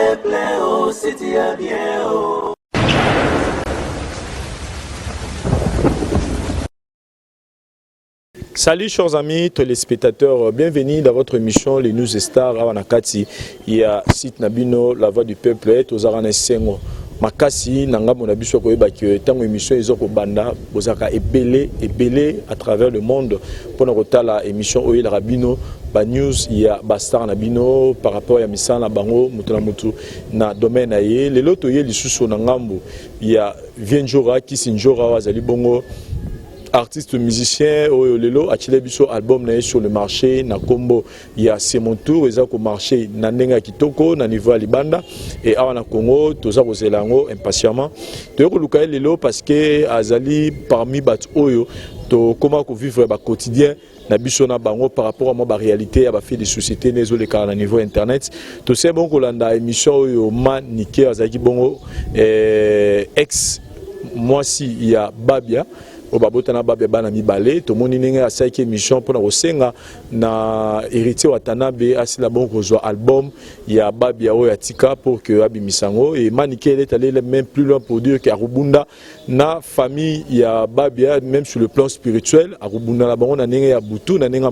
peuple, oh, c'est bien, oh. Salut chers amis téléspectateurs, bienvenue dans votre émission Les News Stars à Wanakati. Il y a site Nabino, la voix du peuple, Tozarane Sengo. Makasi, nanga mon abisso ko eba que tant émission ezoko banda, bozaka ebele à travers le monde pour notre la émission Oil Rabino, ba news il y a bastar Nabino par rapport à misala na bango mutuna mutu na domaine aye. Le loto ye lisusu na ngambo, il y a Vienjora Kisinjora wazali bongo. Artiste musicien lelo atile biso album na sur le marché na kombo ya c'est mon tour eza ko marché na ndenga kitoko na niveau ya libanda et awa na Congo toza ko zelango impatiemment to ko luka lelo parce que azali parmi bat oyo to comment ko vivre ba quotidien na biso na bango par rapport à ma réalité ya ba fait des sociétés nezo le car na niveau internet to c'est bon ko landa émission oyo manike azaki bongo ex moi si il y a Babia Obabotana Babia bana mibale to moni ninga ya saiki émission pour na kosenga na héritier wa Tanabe asila bon kozwa album ya Babia o ya tika pour que abimisango et Maniké est allé même plus loin pour dire que Arubunda na famille ya Babia même sur le plan spirituel Arubunda la bango na ninga ya butu na ninga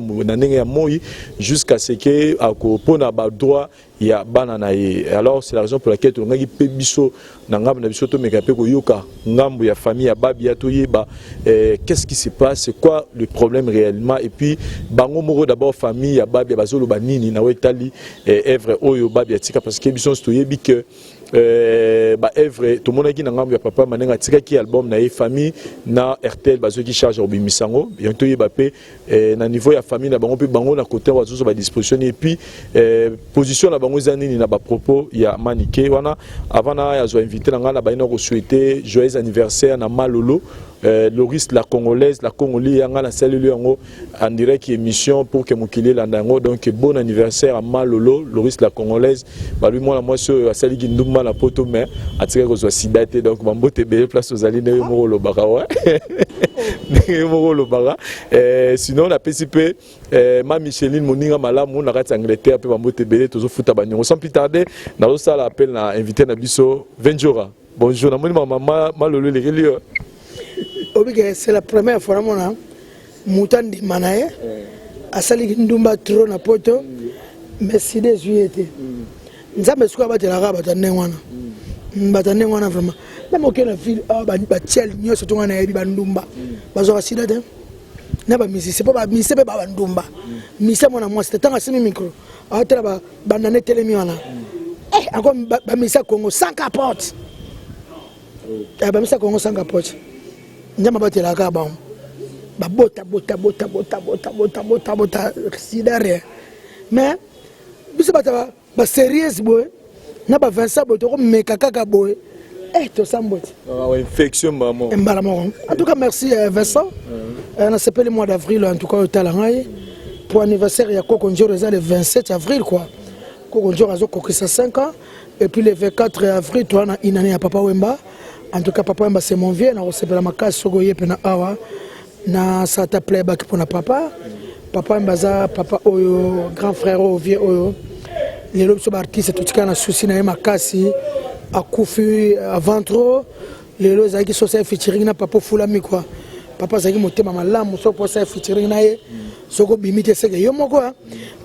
ya moi jusqu'à ce que akopona ba droit il y a banana et alors c'est la raison pour laquelle on a dit pébiso n'angam na biso to mekape ko yoka ngambo ya famille ya Babia to yeba qu'est-ce qui se passe c'est quoi le problème réellement et puis bango moko d'abord famille ya Babia bazolo banini na wetali œuvre oyo Babia tika parce que biso to yebi que ba œuvre tout monde qui ngambo ya papa manenga tika ki album na famille na RTL bazo qui charge obimisango bientôt yeba pe na niveau ya famille na bango pe bango na côté wazo ba disposition et puis position na bango zanini na ba propos ya Maniké wana avant na ya zo invité na ngala ba ina ko souhaiter joyeux anniversaire na Malolo Loris la congolaise la congolais yanga la cellule yango en direct émission pour que mokili landango donc bon anniversaire à Malolo Loris la congolaise ba lui moi so asali kinduma la poto mais atire ko zo sidate donc bambote be place aux alines mo lo baka ouais mo lo baka sinon la PCP ma Micheline moninga malamu na kati Angleterre pe bambote be tozo futa banyo sans plus tarder na zo sala appel na invité na biso Venjora bonjour na moni maman Malolo les lieux. C'est la première fois que je suis manaye asali ndumba tro na poto merci des juillet nzambe siko batela batane wana batane wana vraiment même aucun fil ba tiel nyoso to wana yebi bandumba bazo sida de na ba misi c'est pas ba misi ba ndumba misi mona moi c'était tant asimi micro atela ba banane telemi wana encore ba misi Congo sans capote ba misi Congo sans capote njama batela ka ba bota sidare mais biso bata ba serious boy na ba Vincent boy to meka kaka boy to sambote infection maman en tout cas merci Vincent on s'appelle le mois d'avril en tout cas au talangai pour anniversaire ya Koko Njoro le 27 avril quoi Koko Njoro a kokisa 5 ans et puis le 24 avril toi na inane ya Papa Wemba. En tout cas, Papa Wemba c'est mon vieux, na recevra ma case sogoye pena awa na sata playback pour na papa. Papa Wemba za papa oyo grand frère oyo vieux oyo. Les lobes sont artistes tout cas na souci na ma kasi akufi avant trop. Les lobes zaki so ça featuring na papa Fulami quoi. Papa zaki motema malamu so pour ça featuring na ye. Soko bimite seke yo moko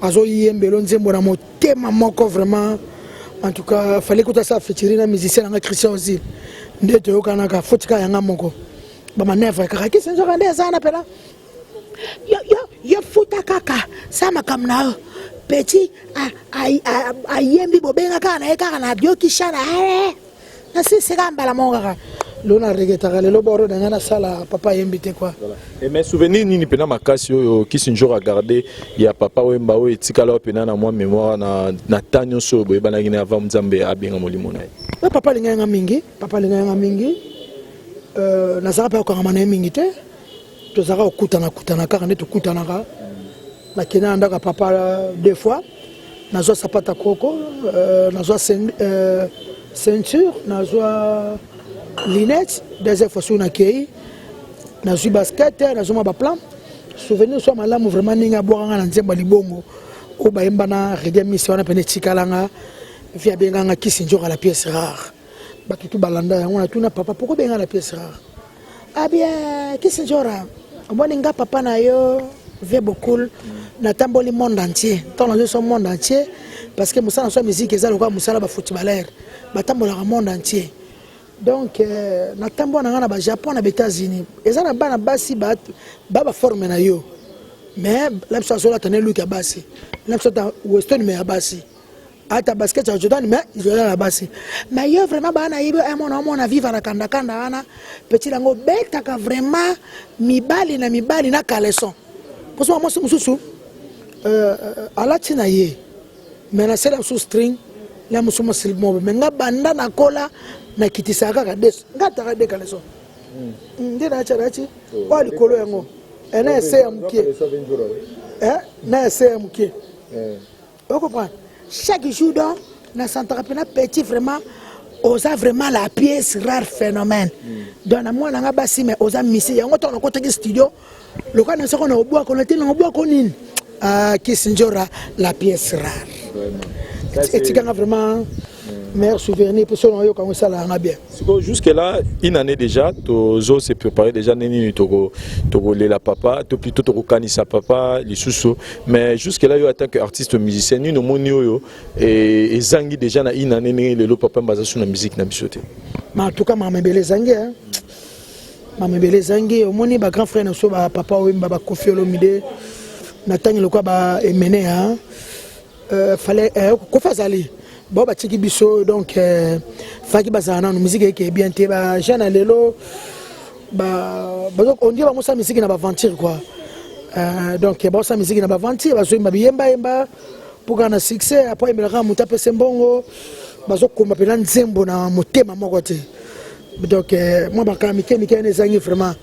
azo yembelo nzembo na motema moko vraiment. En tout cas, fallait que ça featuring na musicien na Christian aussi. Ndeto yokana ka fotika yanga moko ba manevre ka ki senzo kande sana pela yo futa kaka sama kamna petit ayembi bobenga kana eka na dio kishana na sisi kamba la monga lona regeta le loboro dangana sala papa yembite quoi et mes souvenirs ni pena makasi oyo kisinjo regarder ya Papa Wemba o etikala pena na moi mémoire na tanyo so boye banaki na avant Nzambe abenga molimo na papa linga mingi na saka pa ko ngama mingi te to saka okutana kaka ne to kutana ka na kena ndaka papa deux fois na zo sapata koko na zo ceinture na zo lunettes deuxième fois sur na kei na zo basket na zo ma plan souvenir so malamu vraiment ninga boanga na nzemba libongo o ba yemba na redemission na pene chikalanga via benganga Kisinjora la pièce rare. Batutu balanda on a tout na papa pourquoi benga la pièce rare. Ah bien Kisinjora. Moi nga papa na yo via beaucoup na tamboli monde entier. Tant dans son monde entier parce que musa na so musique ezalo kwa musala ba footballeur. Ba tambola le monde entier. Donc na tambo na ba Japon na États-Unis. Ezana bana basi ba forme na yo. Mais la chose là tenait lui kabasi. La chose western mais abasi. Ata basket ya Jordan mais il joue la basi. Mais yo vraiment bana yibo mon na vivre na kanda kanda ana petit lango beta ka vraiment mibali na caleçon. Parce que moi mususu ala tina ye. Mais na sela sous string la musuma silmo mais nga banda na kola na kitisaka ka des. Ngata ka de caleçon. Ndina charachi wali kolo yango. Ena essaye amkie. Na essaye amkie. Vous comprenez? Chaque jour, dans le petit, vraiment, osa vraiment la pièce rare phénomène. Donc, moi, on a bassi, mais osa missi. On a un côté studio. Le cas, on a au bois, on a au bois, Kisinjora, la pièce rare. C'est vraiment meilleur souvenir pour ceux qui ont ça là bien. Jusque là, une année déjà, Tozo s'est préparé déjà neni Togo la papa, plutôt Togo kanisa papa, les sous. Mais jusque là, en tant qu'artiste musicien, nous nous monio et zangi déjà na une année le papa basé sur la musique na bisoté. Mais en tout cas, maman belé zangi, maman belé zangi, au moni ba grand frère na so ba papa ou ba Kofi Olomide, na tangi le quoi ba mené hein, fallait Kofi Zali. Bon bah tiki biso donc faki bazana musique qui est bien té ba jeune lelo ba on dit ba musa musique na ba aventure quoi donc ba musa musique na ba aventure ba zo yemba pour gagner succès après il ra muta pese mbongo ba zo ko mapela nzembo na motema moko te donc moi ba ka mike ne zangi vraiment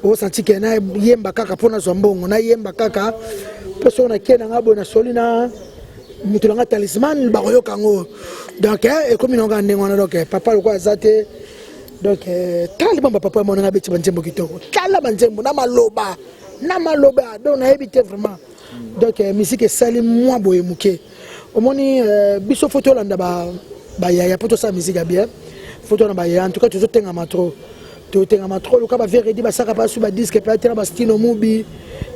o senti que na yemba kaka pona zo mbongo na yemba kaka personne na kena ngabo na solina mitulanga talisman baroyo kango donc et comme ils ont gagné donc papa le quoi zate donc tali bamba papa mon nga beti banjembo kitoko tala banjembo na maloba donc na habité vraiment donc musique sali moi boye muke omoni biso photo landa ba ya poto sa musique bien photo na ba ya en tout cas toujours tenga matro to tenga matro le ka ba veredi ba saka ba su ba disque peut-être ba style mubi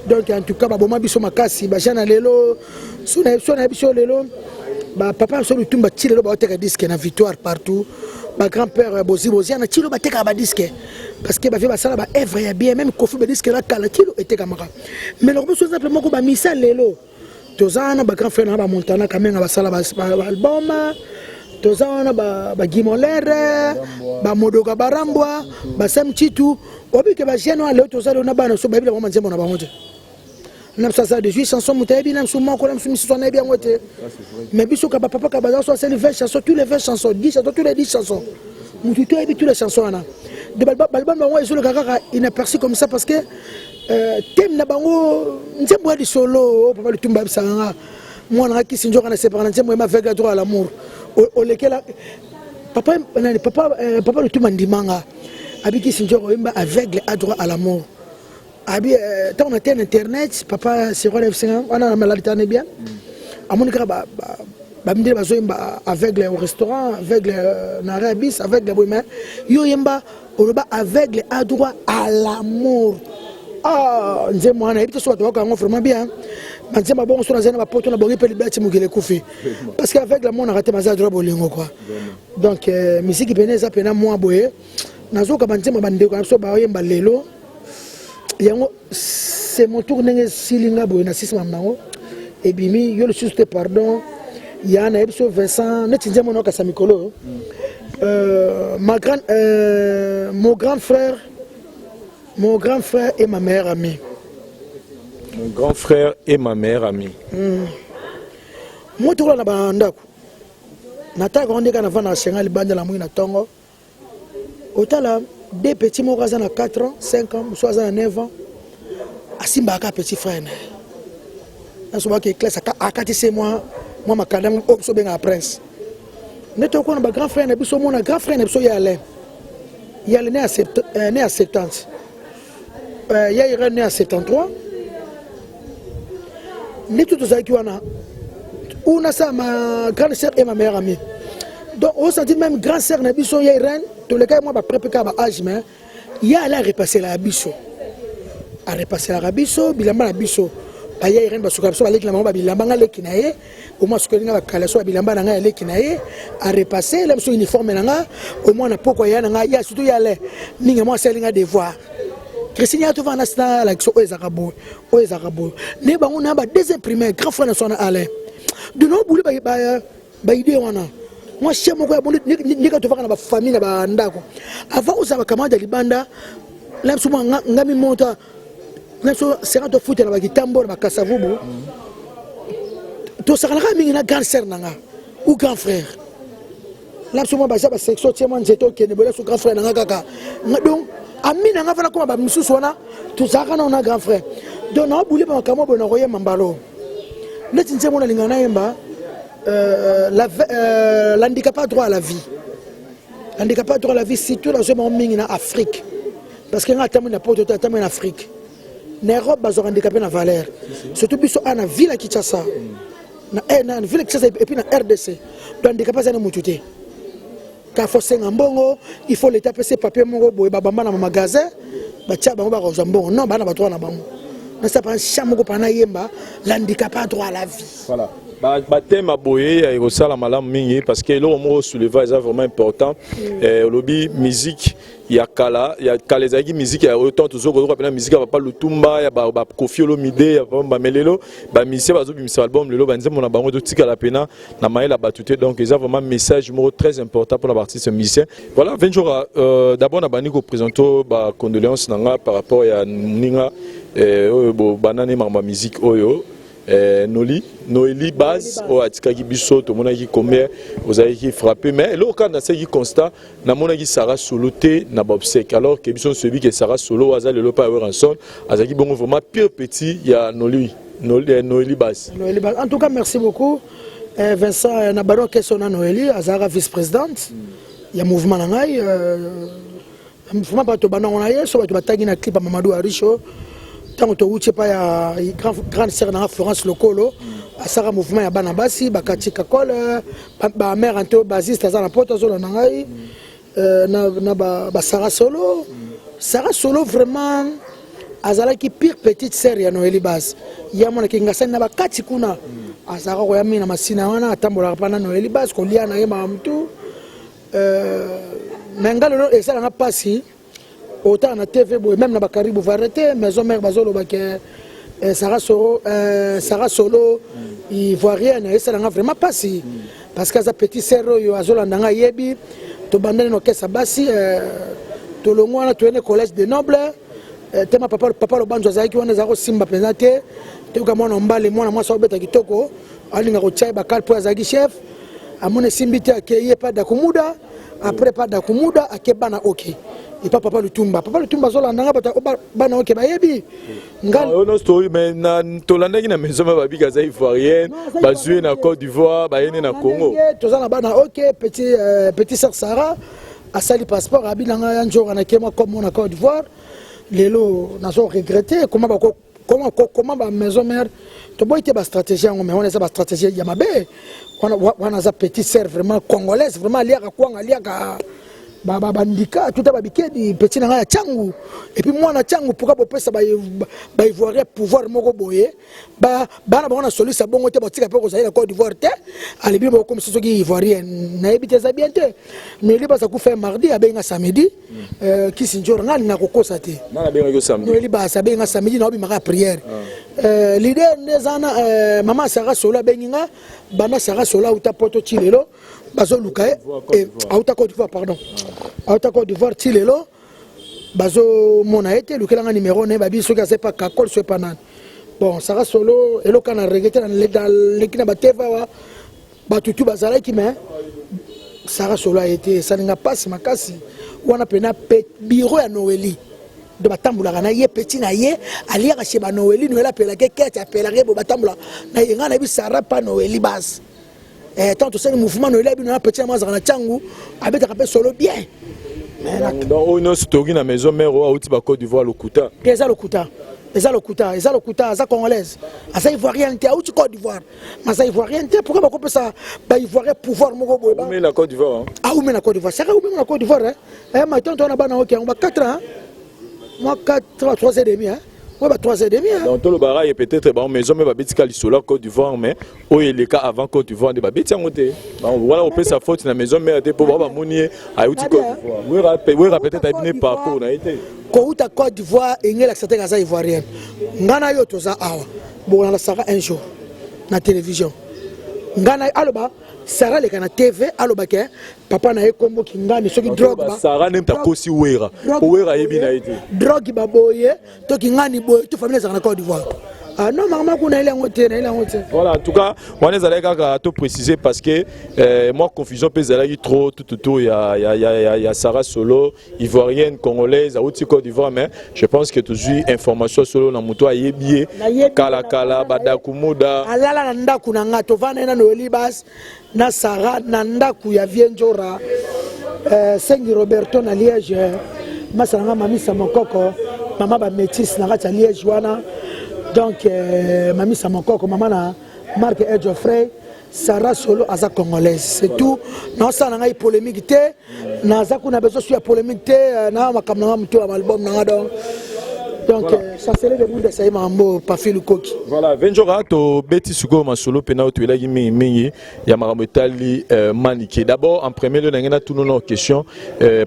donc en tout cas ba boma biso makasi ba jana lelo sona biso lelo ba papa so lutumba tilo ba teka disque na victoire partout ba grand-père bozi na tilo ba teka ba disque parce que ba fait ba sala ba œuvre ya bien même Kofi ba disque la kala tilo était maka mais le besoin simplement ko ba misa lelo tozana ba grand-frère na ba montana quand même ba sala ba album tozana ba gimolere ba modoka barambwa ba samchitu obi ke ba jeune lelo tozala na bana so ba bila manzemo na bango. Nous avons 18 chansons, nous avons 18 bien voté. Mais biso ka papa ka baza so c'est les 20 chansons, tous les 20 chansons, 10 chansons, tous les 10 chansons. Nous tu as toutes les chansons là. De balbam bango ezolo kaka il est perçu comme ça parce que thème na bango nzembo di solo papa lutumba bisanga. Moi na Kisinjora na séparé nzembo ma avec droit à l'amour. O lekela papa lutumba ndimanga. Abi Kisinjora imba aveugle à droit à l'amour. Abi tant on était internet papa c'est quoi on a la maladie tane bien à mon cas ba me dire bazo yemba aveugle au restaurant aveugle na rabis aveugle boima yo yemba oloba aveugle à droit à l'amour ah nzemo ana ebito so to ka ngo vraiment bien nzema bon so na zena ba poto na bongi pe libati mugele kufi parce que avec la mon a raté maza droit bolingo quoi donc musique peneza pena moi boye nazoka banzema bandeko so ba yemba lelo. C'est mon tour de Silinga Bouna Sismamo. Et bimi, yo le juste pardon. Il y a un épisode Vincent, net mon nom Kassamikolo. Mon grand frère et ma mère amie. Mon grand frère et ma mère amie. Moi, tout le monde a Nata grandi quand on a Sénégal, bande la mouine à Tongo. Au talent. Des petits mots à 4 ans, 5 ans, soit à 9 ans. Asimba a petit frère. Je suis qui classe à 4 mois, moi ma cadame au bien à prince. Nous avons un grand frère, mon grand frère il est né à 70. Il est né à 73. Nous tous qui où on a ça, ma grande sœur et ma meilleure amie. Donc, on sentit même grand sœur, Nabiso, il y a reine, tous les cas, moi, je prépare à âge, mais il y a là à repasser la Abisso. À repasser la Abisso, Bilamba la Bisso. Il y a reine, parce que la maman, Bilamba, Lekinaye, au moins, ce que l'on a calasso, Bilamba, Lekinaye, à repasser, là, sur uniforme, au moins, on a pourquoi il y a surtout, il y a les, moi, c'est un devoir. Christine a tout va nasna la so ezarabo ne ba on a ba désimprimer grand frère na sona ale de no bouli ba idée wana moi chez moi ni ka to va na ba famille na ba ndako avant usaba kamanda libanda la souvent ngami monta na so sera to foot na ba kitambo na ba kasavubu to sakana mingi na grand sœur nanga ou grand frère la souvent ba section tiens moi nzeto kene bola so grand frère nanga kaka donc Amina nga fana ko ba misusu wana tuzaka na grand frère donc na bouli ba kamo bona roye mambalo neti nzemo na lingana yemba l'handicap a droit à la vie. L'handicap a droit à la vie surtout dans ce moment en Afrique parce que nga tamu na poto tamu en Afrique n'Europe bazo handicapé na valeur surtout biso ana ville Kinshasa na ville Kinshasa et puis na RDC donc handicap ça na mututé. Quand il faut l'état passer papier mon boy babamba na magasin ba tia bango ba rozambongo non bana ba to na bango na ça pas chambo pana yemba l'handicap a droit à la vie. Voilà. Thème à boyer et ça la malam mingi parce que là on souleva est vraiment important. Lobby musique il y a kalezaki musique il y a autant toujours qu'on appelle musique va pas le tumba il y a ba Koffi Olomide il y a ba melelo ba musicien ba zo bimisa album lelo banze mona bango to tika la pena na maela batute donc ils ont vraiment un message très important pour la partie musicien. Voilà 20 jours d'abord na bani ko présenter ba condoléances nanga par rapport à ninga bo banane mama musique oyo Noélie base au atikaki biso to monaki combien vous avez qui frappé mais là quand on a ce constat na monaki Sarah Solo te na bobsek alors que biso celui que Sarah Solo azali le pas ranson azaki bon vraiment pire petit il y a Noélie base. En tout cas merci beaucoup Vincent na baro question na Noélie azara vice-présidente il y a mouvement na ngai mouvement pas to bana on a yeso ba to batagi na clip Mamadou Arisho. Tant que tu pas ya grande sœur na Florence Lokolo a sara mouvement ya bana basi bakati kakol ba mère anto basiste za na poto zo na ngai na ba Sarah Solo vraiment azala ki pire petite sœur ya Noélie Bas ya mona ki ngasa na bakati kuna azara ko ya mina masina wana atambola pana Noélie Bas ko lia na yema mtu mengalo esala na pasi autant na TV même na bakaribu va arrêter maison mère bazolo baké Sarah Solo ivoirienne et ça n'a vraiment pas si parce que sa petite sœur yo azola ndanga yebi to bandane no kesa basi to longwana to ene collège de noble tema papa lo banjo zaki wana zako simba penate to kama mwana mbale mwana mwasa obeta kitoko alinga ko chai bakal po zaki chef amone simbite akeye pas da kumuda après pas da kumuda akebana OK. Et pas papa le tumba zola ndanga bana oke bayebi ngal no story mais na tolanda ki na maison ba bika za ivoirienne ba jouer na Côte d'Ivoire ba yene na Congo tozana bana ok petit sœur Sarah a sali passeport abinanga ya njora na kema comme na Côte d'Ivoire lelo nazo regretter comment ba maison mère to boite ba stratégie ngo mais on eza ba stratégie ya mabe wana za petit sœur vraiment congolaise vraiment liaka kwanga liaka bandika tout à babikedi petit na ya changu et puis moi na changu pourquoi bopesa ba ivoirien pouvoir moko boye bana ba soli sa bongo te botika pe ko za Côte d'Ivoire te alibi ba comme ce qui ivoirien na ebite za bien te mais liba ça ku faire mardi abenga samedi qui sinjor ngani na kokosa te na benga ko samedi no liba sa benga samedi na obi maka prière l'idée nezana maman Sarah Solo benga bana Sarah Solo uta poto chilelo bazo lukae auta Côte d'Ivoire pardon auta Côte d'Ivoire tilelo bazo mona été lukela nga numéro ne babi soki c'est pas kakol c'est pas nan bon Sarah Solo elo kana regretter dans l'équipe ba teva wa batutu bazala ki mais Sarah Solo a été ça n'inga pas makasi wana pena bureau ya Noélie de batambula na ye petit na ye alia ka cheba Noélie Noélie pela ke kete apela ke bo batambula na yenga na bi Sarah pa Noélie bas tant que c'est le mouvement Noélie bino petit na na changu abeta ka pe solo bien donc on a story na maison mère au Côte d'Ivoire Lokuta déjà Lokuta Eza lokuta, eza congolaise. Asa ivoirienne te, ou tu Côte d'Ivoire. Mais ça ivoirienne te, pourquoi on peut ça ba ivoirien pouvoir moko boy ba. Mais la Côte d'Ivoire. Ah ou mais la Côte d'Ivoire, c'est où même la Côte d'Ivoire hein. Eh ma tante on a bana OK, on va 4 ans. Moi 4 3 et demi hein. Ouais bah 3 et demi hein. Dans tout le barrage peut-être bon maison mais ba betika lisolo Côte d'Ivoire mais o les cas avant Côte d'Ivoire de ba betia ngote. Voilà on peut sa faute na maison mais pour ba monier a outi Côte d'Ivoire. Oui peut-être a bien parcours na été. Kouta Côte d'Ivoire ingé la certaine gaza ivoirienne. Ngana yo toza awa. Bon la sara un jour na télévision. Ngana aloba Sarah le kana TV aloba ke papa na ye kombo ki ngani soki drogue ba Sarah nem ta kosi wera. Wera yebi na été. Drogue ba boye to ki ngani boye to famille za na Côte d'Ivoire. Ah non, maman, on a eu voilà, en tout cas, on est allé à tout préciser parce que moi, confusion, trop, tout, il y a Sarah Solo, ivoirienne, congolaise, à Outi Côte d'Ivoire, mais je pense que toujours information solo dans mon toit, Yébié, Kala, Badakumuda. Alala Nandaku Nanga, Tovana Noelibas, na Sarah, Nandaku, Yavienjora, Sengi Roberto, na Liège, Masanga, Mami Samokoko, Maman Métis, Narata Liège, Wana. Donc, Mami Samokoko, maman Marc et Geoffrey, Sarah Solo, Aza congolaise. C'est tout. Non, ça n'a pas polémique. Naza qu'on a besoin de polémique. Na makamna mtu wa album na donc. Donc, ça c'est le monde de ça mambo pas fait le coq. Voilà, Venjora to beti sugo ma solo pena to elagi mingi ya maramotali maniké. D'abord en premier lieu ngena tout nos questions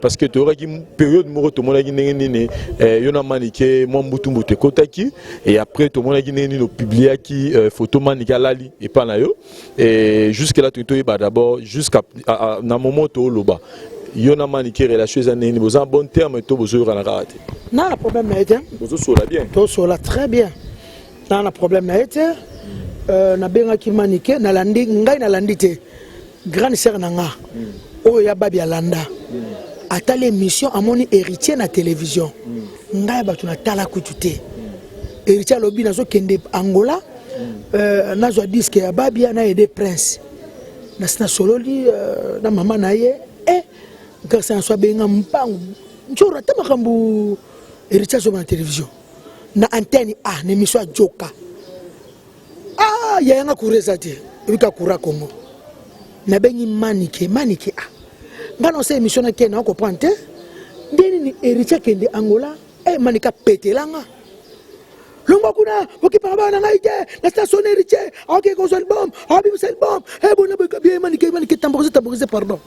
parce que tu aurais une période mo to monaki nene yona maniké mo mbutu mbutu kotaki et après to monaki nene no publier qui photo maniké lali et pas na yo et jusque là tu ba d'abord jusqu'à na moment to loba. Yona maniké relation zaneni vous en bon terme to bozo na raté. Non, le problème n'a été. Bozo sola bien. To sola très bien. Non, le problème n'a été. Na benga ki maniké na landi ngai na landi te. Grande sœur nanga. O ya babi alanda. Ata l'émission amoni héritier na télévision. Ngai ba tuna tala kutute. Héritier lobi nazo kende Angola. Nazo disque ya babi na aider prince. Na sina sololi na mama na ye grâce à soi benga mpangu. Njora tamakambu héritier sur la télévision. Na antenne A n'émission Joka. Ah, il y a un coureur te. Il y a coureur Congo. Na bengi maniké a. Ngano se émission na kena ko pointe. Ndeni héritier kende Angola manika petelanga. Longo kuna okipa bana ngaite na station héritier. OK ko sol bomb, abi sel bomb. Bona bien maniké temporisé pardon.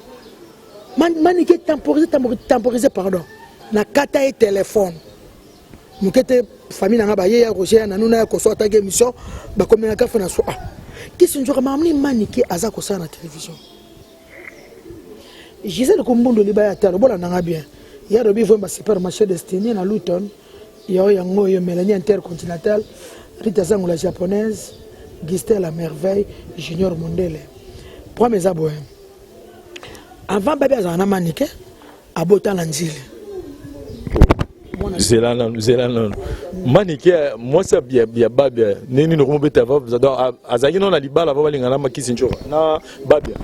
Maniké temporisé pardon. Na kata et téléphone. Mukete famille na ba ye ya Roger na nuna ko so ta émission ba ko mena ka fa na so ah. Kisi njoka mamni maniké aza ko sa na télévision. Gisèle Kombondo liba ya talo bola nanga bien. Ya robi vo ba supermarché destiné na Luton. Yo yango yo Mélanie Intercontinental, Rita Zango la japonaise, Gistel la merveille, Junior Mondele. Pour mes abonnés. Avant babi azana maniké abota lanzili. Zélan maniké moi ça bien babia neni no kombe tava azaki non na libala ba balingana makisi njo na babia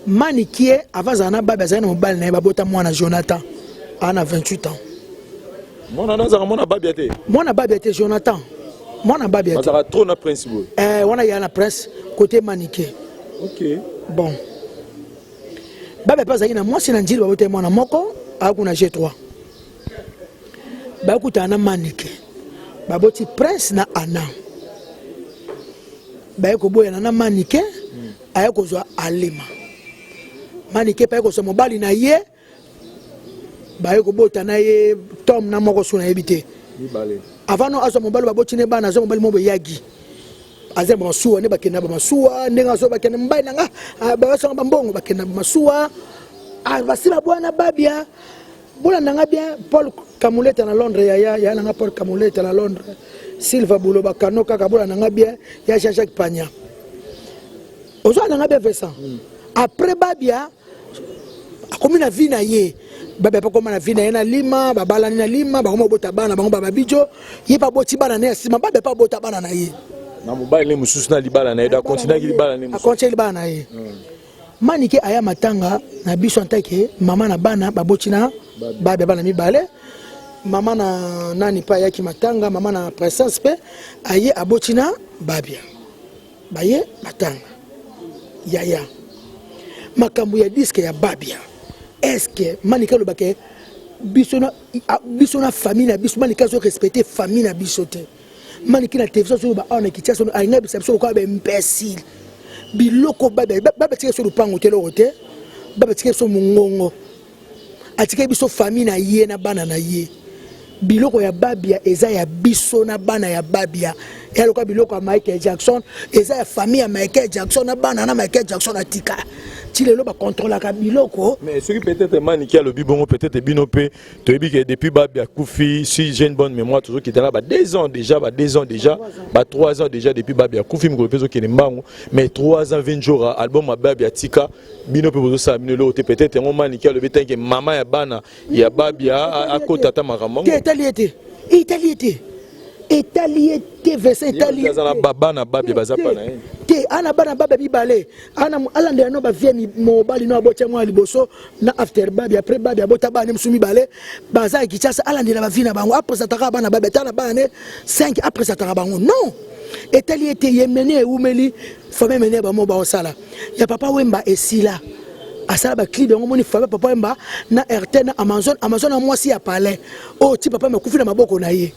maniké avazana babia azana mobile na babota mwana Jonathan ana 28 ans mwana nazaka mwana babia te Jonathan mwana babia te azaka trop na principe wana ya na presse côté maniké. OK bon babia pas azaki na mwasi na njili babota mwana moko akuna G3 bakuta na maniké baboti prince na ana bayeko boya na maniké ayeko zo alima maniké bayeko so mobali na ye bayeko bota na ye tom na moko suna ebité avant azo mobali baboti ne bana azo mobali mobo yagi azem masuwa ne bakena ba masuwa ndenga zo bakena mbai nanga ba so mbongo bakena ba masuwa vasila bwana babia Bola nanga bien Paul Kamuleta na Londres ya nanga Paul Kamuleta na Londres Silva Buloba Kanoka kabola nanga bien ya Jacques Pagna ozo nanga bien Vincent après babia akomi na vie na ye babia pa koma na vie na ye na Lima babala na Lima ba bota bana ba babijo ye pa boti bana na sima babia pa bota bana na ye na mobile ne mususu na libala na ye da continue ki libala ne mususu continue libala na ye maniké aya matanga na biso antake mama na bana baboti na babia bana mibale maman na nani pa yaki matanga maman na princesse pe aye abotina babia baye matanga yaya makambu ya disque ya babia est-ce que manika lo bake bisona famille na biso manika zo respecter famille na biso te maniki na télévision so ba on kitia so ainga biso ko ba imbécile biloko babia tike so lupango te lo te babia tike so mungongo atike biso famille na ye na bana na ye biloko ya babia eza ya biso na bana ya babia ya loka biloko ya Michael Jackson eza ya famille ya Michael Jackson na bana na Michael Jackson atika tilelo ba contrôler ka biloko mais ce qui peut-être maniki a le bibongo peut-être binope to ebi que depuis babia kufi si j'ai une bonne mémoire toujours qui était là 2 ans déjà 3 ans déjà depuis babia kufi mko peso ke mbango mais 3 ans 20 jours album ya babia tika binope bozo sa minelo peut-être on maniki a le betin que maman ya bana ya babia a kotata makambo Italiété verset Italie bana babia bazapa na te ana bana babia bibale ana alande no ba vie mobali no abotia mwa liboso na after babia après babia bota bana msumi bale baza kichasa alande la ba vie na bango après ça taka bana babia tala bana 5 après ça taka bango non Italiété yemene umeli famille mene ba mo ba osala ya papa wemba esila asala ba clip yango moni famille papa wemba na RT na Amazon na mwasi ya palais oh ti papa mekufi na maboko na ye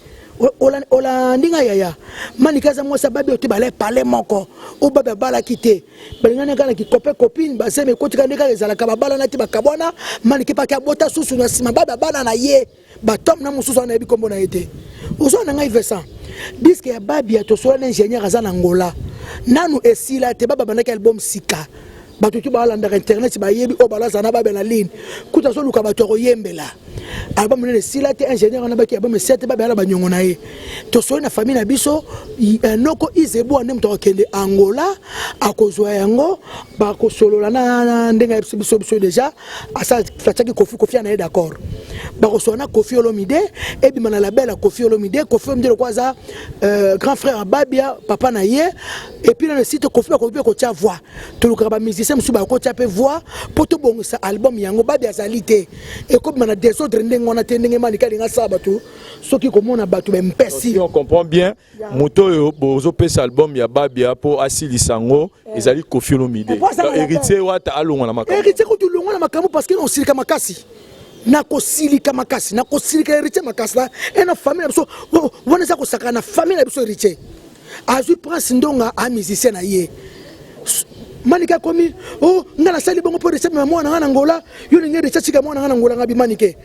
ola ndinga yaya manikaza mwasa babi oti bale pale moko o baba bala kite balingana kana ki copine ba seme koti kana ka ezala ka bala na ti bakabona manike pa ka bota susu na sima baba bana na ye ba tom na mususu na yebi kombo na ete ozo na ngai vesan disque ya babi ya to sola ingénieur azana ngola nanu esila te baba banaka album sika batutu balanda internet ba yebi o bala zana baba na ligne kuta so luka bato koyembela album ne sila te ingénieur na baki album 7 baba ala banyongo na ye to so na famille na biso noko izebo ane mto kende Angola akozwa yango ba ko solola na ndenga biso déjà asa fataki kofi na d'accord ba ko sona Kofi Olomide et bi mana la belle Kofi Olomide le kwaza grand frère Babia papa na ye et puis dans le site Kofi ko tia voix to luka ba musicien msuba ko tia pe voix poto bongisa album yango Babia zalité et comme mana des autres ndenge wana te ndenge mani kalinga sabatu soki komona batu be mpesi on comprend bien moto yo bozo pesa album ya Babia po asili sango ezali Kofi Olomide héritier wata alonga na makambo héritier ko tulonga na makambo parce que on silika makasi nakosilika makasi nakosilika héritier makasi la et na famille biso wana za ko saka na famille biso héritier azui prince ndonga a musicien na ye manika komi oh ngala sali bongo po recette na mwana na Angola yo ninge de chachika mwana na Angola ngabi manike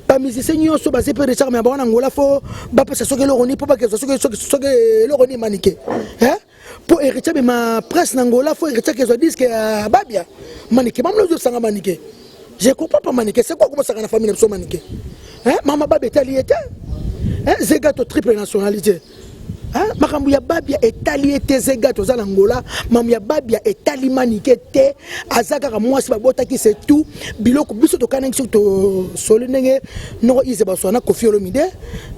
ba musicien nyoso ba zepe recette na bana Angola fo ba pesa soke lo roni po ba ke soke lo roni manike po héritier be ma presse na Angola fo héritier ke zo disque Babia manike mamlo zo sanga manike je comprends pas manike c'est quoi comment ça na famille na manike maman Babia italiété zegato triple nationalité makambu ya Babia etali te zegato za Angola mamu ya Babia etali manike te azaka ka mwasi babotaki c'est tout biloko biso to kana ngiso to solenge no ize basona Kofi Olomide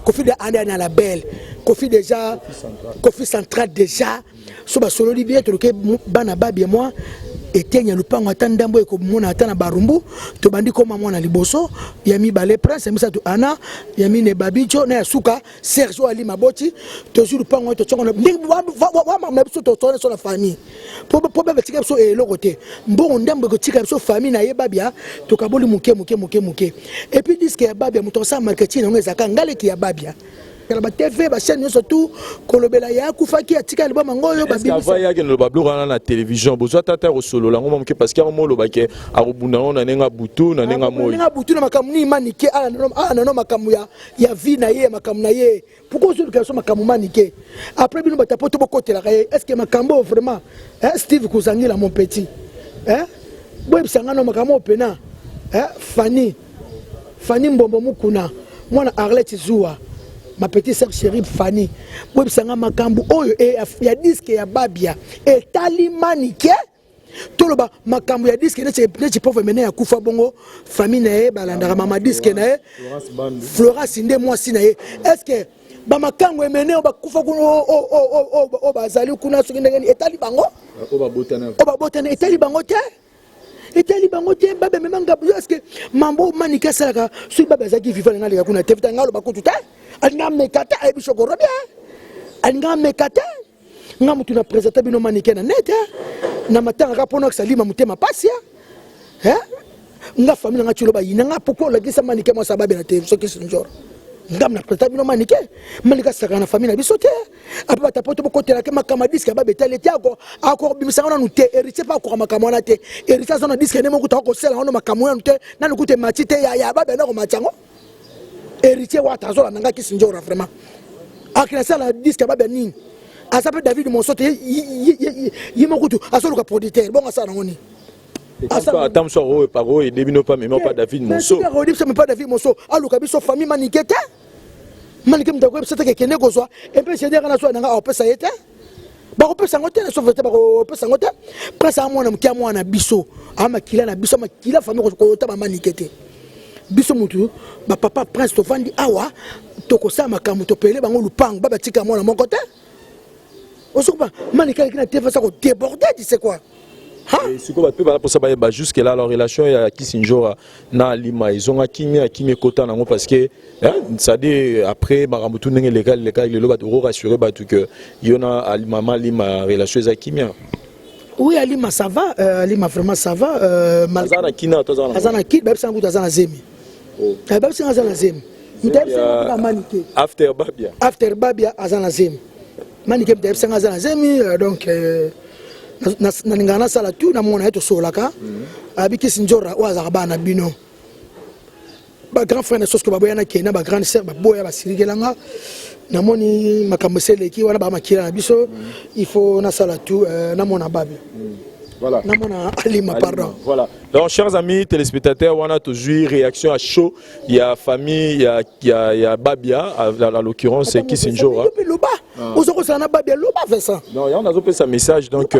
Kofi de ande na la belle Kofi déjà Kofi central déjà so ba solo libé to ke bana Babia moi etenya lupango atandambo eko mona atana barumbu to bandi koma mwana liboso ya mibale prince misatu ana ya mine babicho na suka Sergio Ali Maboti to zulu pango to tsongo wa na biso to tsona so na famille po ba tika biso eloko te mbongo ndambo ko tika biso famille na ye Babia to kaboli muke et puis disque ya Babia muto sa marketing ngeza ka ngale ki ya Babia ba TV ba chaîne surtout kolobela ya kufaki atika album ngoyo ba bimisa va ya ke no ba blora na télévision bozo tata ko solo la ngomba parce que mo lo ba ke arubunda na nenga butu na nenga moyi nenga butu na makamu ni manike ana no makamu ya vie na ye makamu na ye pourquoi je le so makamu manike après bino ba tapoto bokotela est-ce que makambo vraiment Steve Kuzangila mon petit boy bisangano makamu pena Fanny Mbombo mukuna mwana Arlette Zouwa ma petite sœur chérie Fanny websanga makambu oyo ya disque ya Babia etali manike toloba makambu ya disque ne pauvre mena ya kufa bongo famille na ye balandaka mama disque na ye Florence nde mwasi na ye est-ce que ba makango emene ba kufa kuno bazali kuna soki ndenge etali bango o ba botana etali bango te etali bango te babe memanga parce que mambo manika salaka sur babe zaki vivant ngale kuna tevita ngalo bakutu ta alinga mekata e bishoko robia alinga mekata ngamutu na présenter bino manika na net na matanga kapona salima mutema pasia nga famille nga chulo ba yinanga pourquoi la gisa manika mo sababe na te soki sinjora ngam na présenter bino manika malika saka na famille na bisote apa tapoto côté la kema kama disque ba betale tiako akor bimisanga na te héritier pas ko makamo na te héritier zona disque ne mo kuta ko sela ono makamo na te na nukute matite ya ba bena ko machango héritier wa tazola nanga kisinjora vraiment akina sala disque ba benini asape David Monsote yimo kutu asoluka producteur bon asa na ngoni attends ça et paro et débino pas même pas David Monso pas David Monso aluka biso famille maniketa manike mdako c'est que kene ko so et puis c'est dire na so na opesa yete ba opesa ngote na so fete ba opesa ngote presa mwana mkia mwana biso ama kila na biso ma kila famille ko ta manikete biso mutu ba papa prince to vandi awa to ko sa makamu to pele bango lupang ba tika mwana mon côté osoba manika kina te fa ça ko déborder tu sais quoi. Si on va pour ça jusque là la relation il y a Kisinjora na Lima ils ont akimi kota nango parce que ça dit après maramutu ndenge légal le ba to rassurer ba tout que yona Alima Lima relation za kimia. Oui Alima ça va Alima vraiment ça va Azana kina tozana Azana kit ba sangu tozana zemi ba sangu azana zemi mutapsa manike after babia azana zemi manike mutapsa azana zemi donc na ngana sala tu na mona eto solaka abiki sinjora waza bana bino ba grand frère na sosko baboya na kena ba grande sœur baboya ba sirigelanga na moni makambesele ki wana ba makira na biso il faut na sala tu na mona babi voilà na mona Alima pardon voilà donc chers amis téléspectateurs on a toujours réaction à chaud il y a famille il y a Babia à l'occurrence c'est Kisinjora non il y a un autre message donc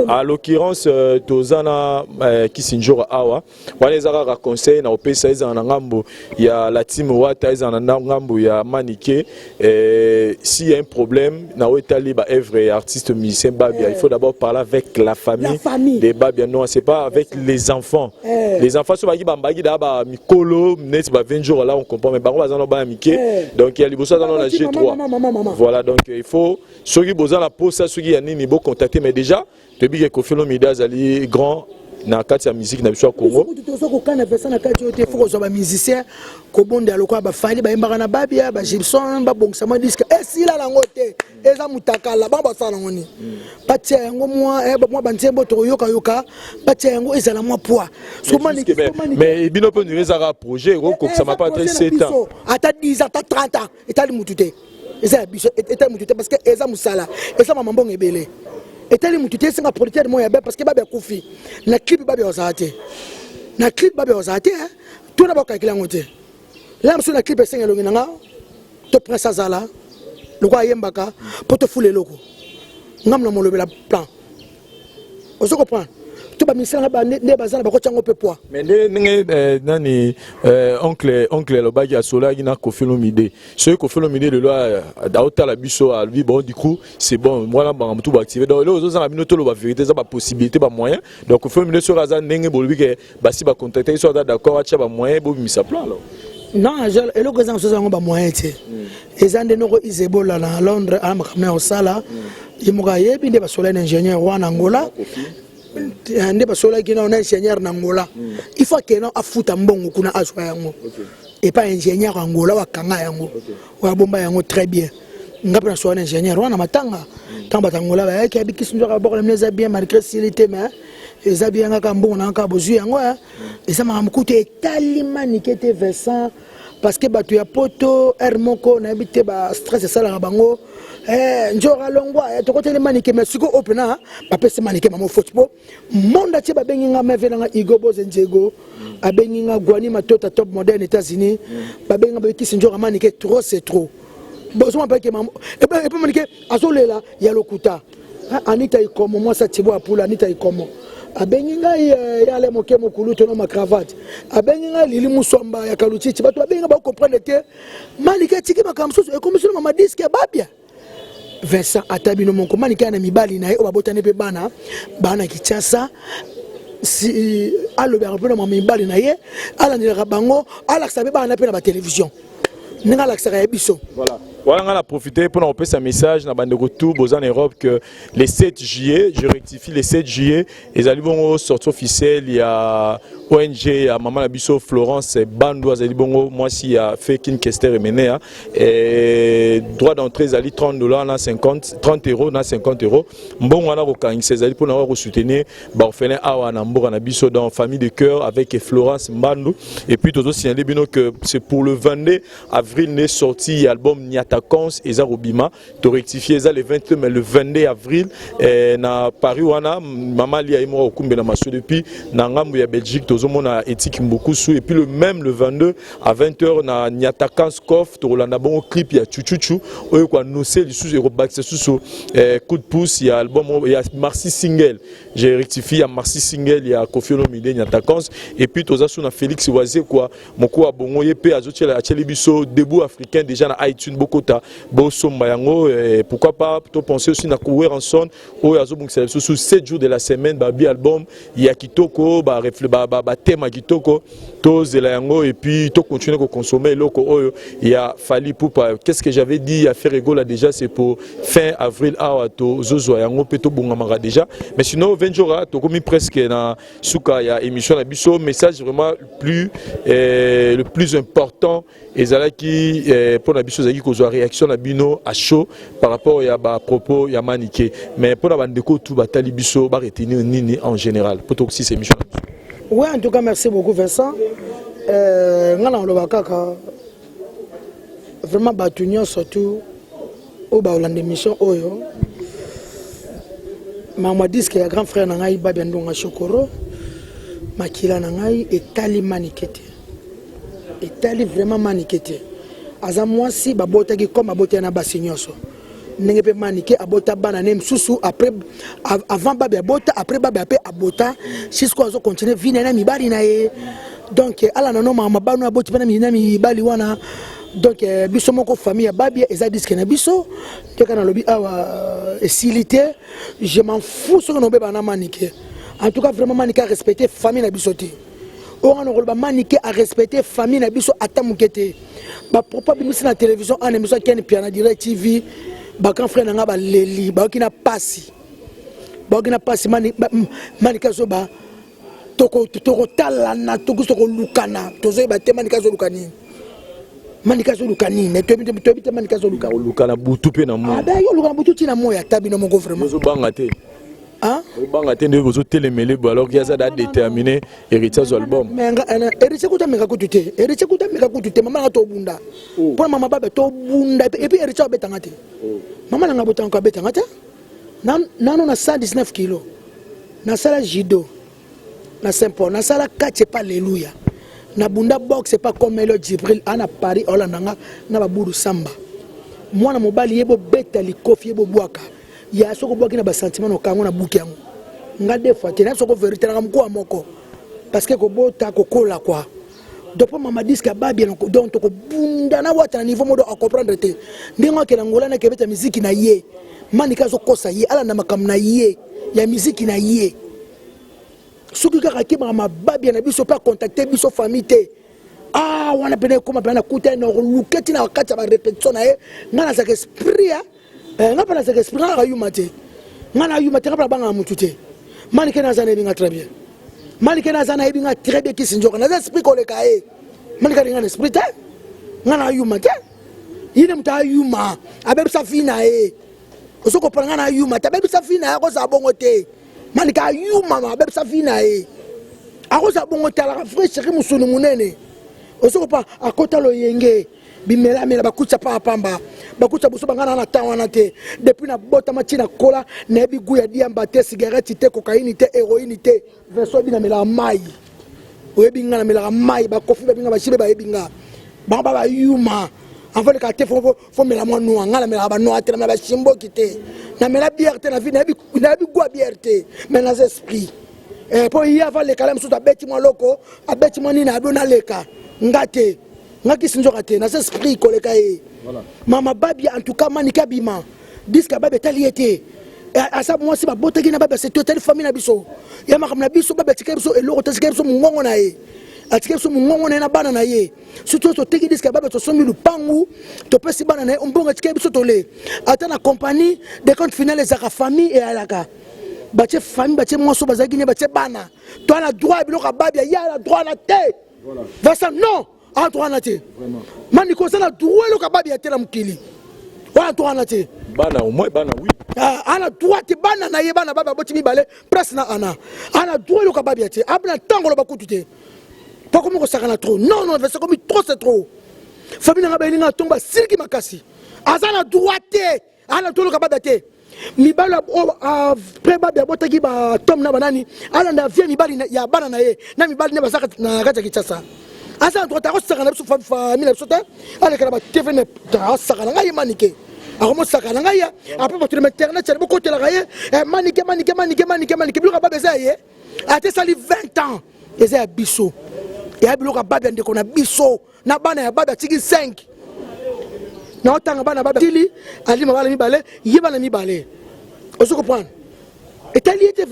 à l'occurrence tozana Kisinjora awa wana ezaka conseil na opesa eza na ngambo il y a la team wata eza na ngambo ya manike s'il y a un problème na wetali ba œuvre artiste musicien Babia il faut d'abord parler avec la famille des Babia non c'est pas avec les enfants les enfants sont baki bambaki da ba mikolo net ba 20 jours là on comprend mais bango bazana ba mike donc il y a libosa dans la G3 voilà donc il faut ceux qui besoin la pose ça ceux qui a nini beau contacter mais déjà te bi que Koffi Olomide azali grand na kati ya musique na biso ya Congo to ko kana versa na kati yote faut ko ba musicien ko bonde aloko ba fali ba yembaka na Babia ba Gibson ba bongisa ma disque esila na ngote eza mutakala ba ba sana ngoni patia yango moi ba nzembo to yoka yoka patia yango ezala moi poids so mais bino pe nous ezara projet ko ça m'a pas très 7 ans ata 10 ans ata 30 ans etali mutute eza biso etali mutute parce que eza musala eza mambo ngebele etali mutute singa producteur mo ya be parce que Babia kufi na clip Babia ozate na clip Babia ozate tout na bakakila ngote là monsieur na clip esenga longi nanga to prince azala loko ayembaka po to fule loko ngam na molobela plan ozo comprendre to ba misala ba ne bazala bako chango pe poids mais ndenge nani oncle lobaki asolaki na Koffi Olomide ce Koffi Olomide de loi daota la biso à lui bon du coup c'est bon moi là ba tout ba activer donc les autres en bino to lo ba vérité ça ba possibilité ba moyen donc Koffi Olomide sur raza ndenge bolobi ke ba si ba contacter soit d'accord acha ba moyen bo misa plan là non et le président ça ba moyen té ezande noko izebola na Londres à makamna osala yimuka yebi nde ba sola ingénieur wana Angola ande basola kina on ingénieur na Angola il faut que na afuta mbongo kuna azwa yango et pas ingénieur Angola wa kanga yango wa bomba yango très bien ngapi na sola ingénieur wana matanga tamba tangola ba yaki abiki sinjoka bokole mneza bien malgré silité mais eza bien ngaka mbongo na ka bozu yango eza makamukute etali manikete Vincent parce que batu ya poto hermoko na bité ba stress sala bango njora longwa to côté les manike mais siko opena ba pese manike mamo football monde ti ba bengi nga mevela nga Igobo Zenjego abengi nga Gwani Matota top moderne États-Unis ba bengi ba kisi njora manike trop c'est trop besoin pas que mamo et puis manike azolela ya lokuta Anita ikomo moi ça tibo apula Anita ikomo abengi nga ya le moke mokulu to no ma cravate abengi nga Lili Musomba ya Kaluchichi bato abengi ba comprendre que manike tiki makamso e comme sur ma disque Babia Vincent atabino mon komani kana mibali na o babotane pe bana Kinshasa si alobe un peu na mibali na ye ala ndela bango ala sabe ba na pe na ba télévision ninga la xera biso voilà. Voilà, on a profité pour nous passer un message dans le retour en Europe que les 7 juillet, je rectifie les 7 juillet, les alibongo sortent officiels, il y a ONG, il y a Maman Labisso, Florence, Bando, Zalibongo, moi si il y a Fekin Kester et Ménéa, et droit d'entrée, Zali $30, 50, 30 euros, 50 euros. Bon, on a reconnaissé Zali pour nous soutenir, Barfélin, Awa, Nambour, Nabisso dans Famille de Cœur avec Florence, Bando, et puis tout aussi, c'est pour le 22 avril, n'est sorti l'album Niata. Et Zarobima, tu rectifié ça le 22 mais le 22 avril na Paris wana maman lia imo okumbe na maso depuis na ngambo ya Belgique tozomo na éthique beaucoup sous et puis le même le 22 à 20h na Niatakans Kof to Rolanda bon clip ya chuchuchu oyo kwa nosé li sous Eurobax sous coup de pouce il y a album il y a Marcy single j'ai rectifié il y a Marcy single il y a Kofi Olomide Niatakans et puis toza sous na Félix Wazé quoi moko a bongo yepé azotela acheli biso debout africain déjà na iTunes beaucoup pourquoi pas plutôt penser aussi à courir en son sous 7 jours de la semaine babi album il y a kitoko ba thème kitoko tous et puis tout continuer à consommer il y a Fali Poupa qu'est-ce que j'avais dit à faire égaux là déjà c'est pour fin avril à to zozo yango peto bungamara déjà mais sinon 20 jours to comme presque na suka il y a émission na biso message vraiment le plus important et ça qui pour la biso zaki ko réaction na bino à chaud par rapport à propos ya maniqué mais pour la bande ko tout batali biso ba retenir nini en général pour tout si c'est émission. Oui, en tout cas merci beaucoup Vincent. Ngana on le kaka vraiment batunyo surtout au ba Hollande émission oyo. Mama dit que grand frère na ngai ba bendonga chokoro makila na ngai etali manikete. Etali vraiment manikete. Aza mwasi babota ki comme abota na basi nyonso ndenge pe manike abota bana nem susu après avant babe abota après babe apé abota jusqu'à zo continuer vie na mibali na ye donc ala na no mama banu aboti bana mibali wana donc biso moko famille ya babi eza disque na biso te kana lobi awa esilité je m'en fous ce que no be bana manike en tout cas vraiment manike a respecter famille na biso te on a maniqué à respecter famille na biso atamukete ba propos bimisi na télévision en émission Ken Piana Direct TV ba kan frère nga ba leli ba kina pasi manika zo ba toko tala na toko soko lukana tozo ba te manika zo lukani manika zo lukani ne to bite manika zo lukana butu pe na mo ah ba yo lukana butu tina mo ya tabi no mo vraiment zo banga te. Hein? Alors qu'il y a ça déterminé héritier de l'album. Mais héritier kuta meka kutute. Héritier kuta meka kutute. Maman to bunda. Pour maman baba to bunda et puis héritier betanga te. Maman nga botanga ko betanga te. Nano na 119 kg. Na sala judo. Na Saint-Paul. Na sala kache pas alléluia. Na bunda box pas comme Melo Djibril ana Paris Hollande na ba buru samba. Mwana mobali yebo beta likofi yebo bwaka. Il y a ce que na ba sentiment no kango na buki yango nga des fois tena soko vérité na mko amoko parce que ko bota ko kola quoi depuis mama disque ya babi na donc ko bunda na wata na niveau modo a comprendre te ndingo ke na ngola na kebeta musique na ye mani kazo kosa ye ala na makam na ye ya musique na ye suki kaka ki mama babi na biso pas contacter biso famille te ah wana pene ko mapana kuta na luketi na wakati ba répétition na ye ngana sa esprit ya nga pas dans esprit nga yumate ngana yumate nga banga mutute mani kena zana ebinga très bien mani kena zana ebinga très bien kisinjoka na esprit ko le kae mani kena ngana esprit ngana yumate yine mta yuma abe safina osoko pa ngana yumate abe safina ko za bongo te mani ka yuma abe safina ako za bongo tala fresh ki musunu munene osoko pa akota lo yenge bimela mela bakucha pa pamba bakucha buso bangana na tawana te depuis na bota machina kola na bi guya diamba te cigarette te cocaïne te héroïne te verso bina mela mai oyebi ngana mela mai ba kofi ba binga ba shibe ba yebinga ba yuma en fait ka te fo mela mo no ngala mela ba no ate na ba shimbo kite na mela bière te na vi na bi gua bière te mais na esprit pour y avoir les calmes sous abeti mo loko abeti mo ni na dona leka ngate ngaki sinjoka te na esprit koleka voilà. Mama babi en tout cas manika bima disque babe taliete asa moi si ba botaki na baba c'est total famille na biso ya makam na biso baba tika biso eloko tika biso mungongo na ye atika biso mungongo na bana na ye surtout to teki diska baba to somi lupangu to pesi bana na ye umbonga tika biso to le ata na compagnie de compte final les aka famille et alaka bache famille bache moso bazaki ne bache bana to na droit biloko babia ya la droit na te voilà ça non a droit na te vraiment mani ko ça na droit lo ka babia te na mukili wa droit na te bana au moins bana oui ana droit bana na ye bana baba boti mibale presse na ana droit lo ka babia te abna tango lo bakutu te pas comme ko sakana trop non c'est comme trop c'est trop famille na balinga tomba silki makasi azana droit te ana droit lo ka babia te mibale après babia botaki ba tom na banani ana nda vie mibali ya bana na ye na mibali ne basaka na kata kitasa asa droit ta ko sakana biso famille na biso te ala kala ba tv ne ta sakana ngai manike ako sakana ngai après ba tu internet c'est beaucoup de la gaye manike bilo ka ba beza ye ate sali 20 ans eza biso ya bilo ka babia ndeko na biso na bana ya babia tiki 5 na otanga bana babia tili ali mabala mibale yeba na mibale on comprend. Et tel était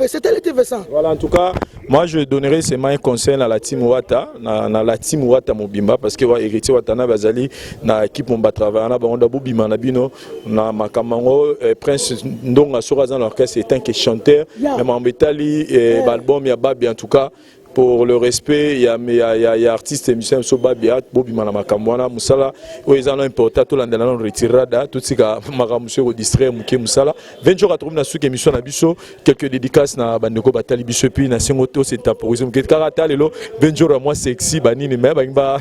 versant. Voilà, en tout cas, moi je donnerai seulement un conseil à la team Wata, na la team Wata Mobimba, parce que héritier Watana Bazali, na équipe Mba travaille, na Banda Bobima Nabino, na Makamango, Prince Ndonga Sorazan l'orchestre est un chanteur, mais Mambetali, l'album Yababi en tout cas. Pour le respect, il y a artistes et musiciens Sobabia, Bobi Manamakamwana, Moussala, où ils ont important, tout l'an retirada, tout ce qui a Maramusio au distrait, Mouké Moussala. 20 jours à trouver dans cette émission à Bisso, quelques dédicaces na Bandeko Batali Bisso, puis na Sengoto, c'est temporisme. Qu'est-ce que lelo 20 jours à moi sexy, Banini, mais Bangba,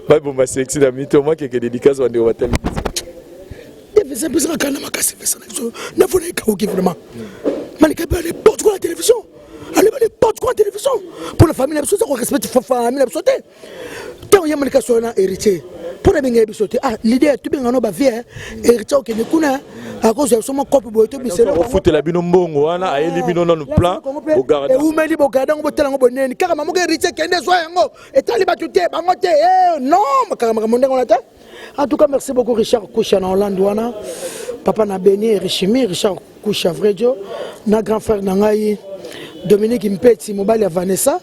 Bangba sexy, la mytho, moi quelques dédicaces Bandeko Batali. C'est bizarre quand on a cassé ça. N'a pas les cas vraiment. Manika les portes quoi la télévision. Allez les portes quoi la télévision. Pour la famille, la on respecte la famille, la sauter. Tant il y a Manika sur un héritier. Pour la bingue sauter. Ah l'idée tu bien on va faire héritier qui ne connaît à cause de son copie boy to bisela. On fout la binombongo wana a éliminer dans le plan au garde. Et où meli bo garde on botel on bonne. Car maman héritier qui est soya ngo. Et tali batute bangote. Non, car maman on attend. En tout cas, merci beaucoup Richard Koucha na Hollande wana. Papa na béni Richimi, Richard Koucha Vredio, na grand frère Nangai Dominique Impeti Mobali ya Vanessa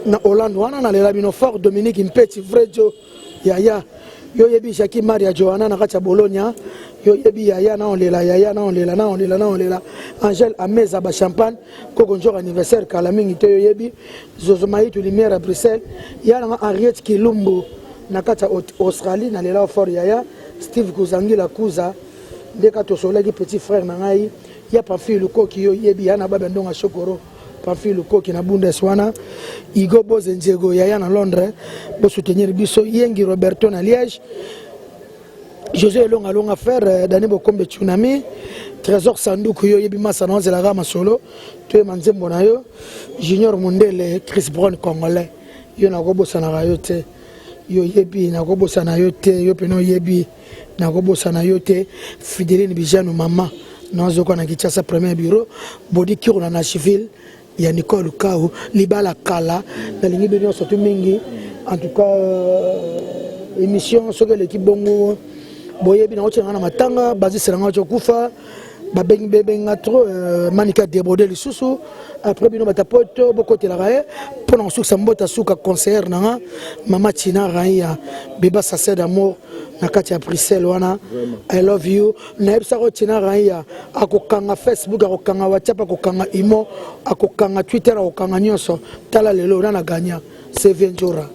na Hollande wana na lela bino fort Dominique Impeti Vredio yaya yo yebi Jackie Maria Johanna na kacha Bologna yo yebi yaya na on lela Angèle Ameza ba champagne ko jour anniversaire kala mingi te yo yebi Zozo Maïtou lumière à Bruxelles ya na Henriette Kilumbu nakata Australie na lela fort yaya Steve Kuzangi la Kuza ndeka to solaki petit frère na ngai ya Pafi Lukoki yo yebi yana baba ndonga Shokoro Pafi Lukoki na Bundeswana Igo Bozenjego yaya na Londres bo soutenir biso Yengi Roberto na Liège José longa faire Dani Bokombe Tsunami Trésor Sanduku yo yebi masa na la gama solo to manzembo na yo Junior Mundele Chris Brown congolais yo na ko bosa na yo te yo yebi na ko bosa na yo te yo peno yebi na ko bosa na yo te Fideline Bijano mama na zo ko na Kinshasa premier bureau body kiro na Nashville ya Nicole Kao libala kala na lingi benyo soto mingi en tout cas émission sur l'équipe bongo boyebi na otenga na matanga bazi seranga chokufa babengi bebenga trop manika débordé le susu après bino batapoto bokote la rae pour na suka mbota suka concert na mama Tina Raya beba sa d'amour na kati ya Bruxelles wana I love you na ebisa ko Tina Raya akokanga Facebook akokanga WhatsApp akokanga imo akokanga Twitter akokanga nyonso tala lelo na gagna c'est Vienjora.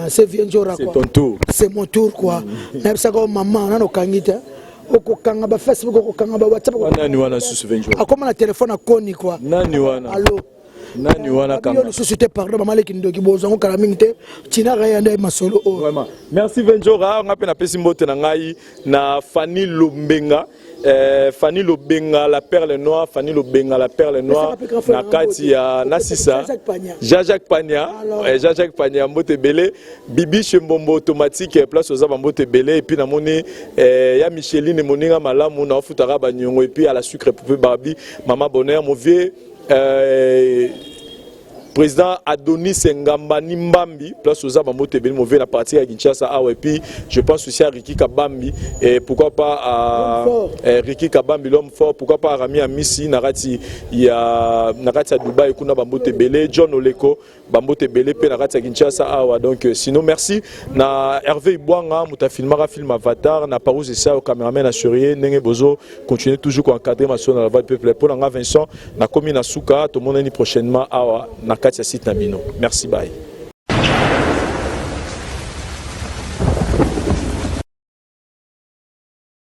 C'est Vienjora quoi. C'est ton tour. C'est mon tour quoi. Na ebisa ko maman na no kangita okokanga ba Facebook okokanga ba WhatsApp nani wana susu Vienjora. Akoma na téléphone akoni quoi. Nani wana. Allô. Nani wana kanga. Yo société pardon mamaleki ndoki bozango kala mingite Tina Raya ndai masolo o. Vraiment. Merci Vienjora, on appelle na pesi mbote na ngai na Fanny Lobenga. Fanny Lobenga la perle noire, Fanny Lobenga la perle noire na kati ya Nasisa Jacques Pagna Jacques Pagna mbote belé Bibi Chembombo automatique place aux aba mbote belé et puis na moni ya Micheline moninga malamu na ofutara banyongo et puis à la sucre poupée Barbie maman bonheur mon vieux président Adonis Ngamba Nimbambi place aux Abambo Tebeli Mové la partie à Kinshasa et puis je pense aussi à Ricky Kabambi et pourquoi pas à Ricky Kabambi l'homme fort, pourquoi pas à Rami Amissi Narati il y a Narati à Dubaï kuna Bambo Tebele John Oleko Bambo Tebele pe Narati à Kinshasa donc sinon merci na Hervé Ibwanga muta filmera film Avatar na Parous et ça au caméraman assuré Nenge Bozo continuer toujours à encadrer ma son dans la voix du peuple pour Nanga Vincent na commune à Souka tout le monde prochainement à na Katia Site Nabino. Merci, bye.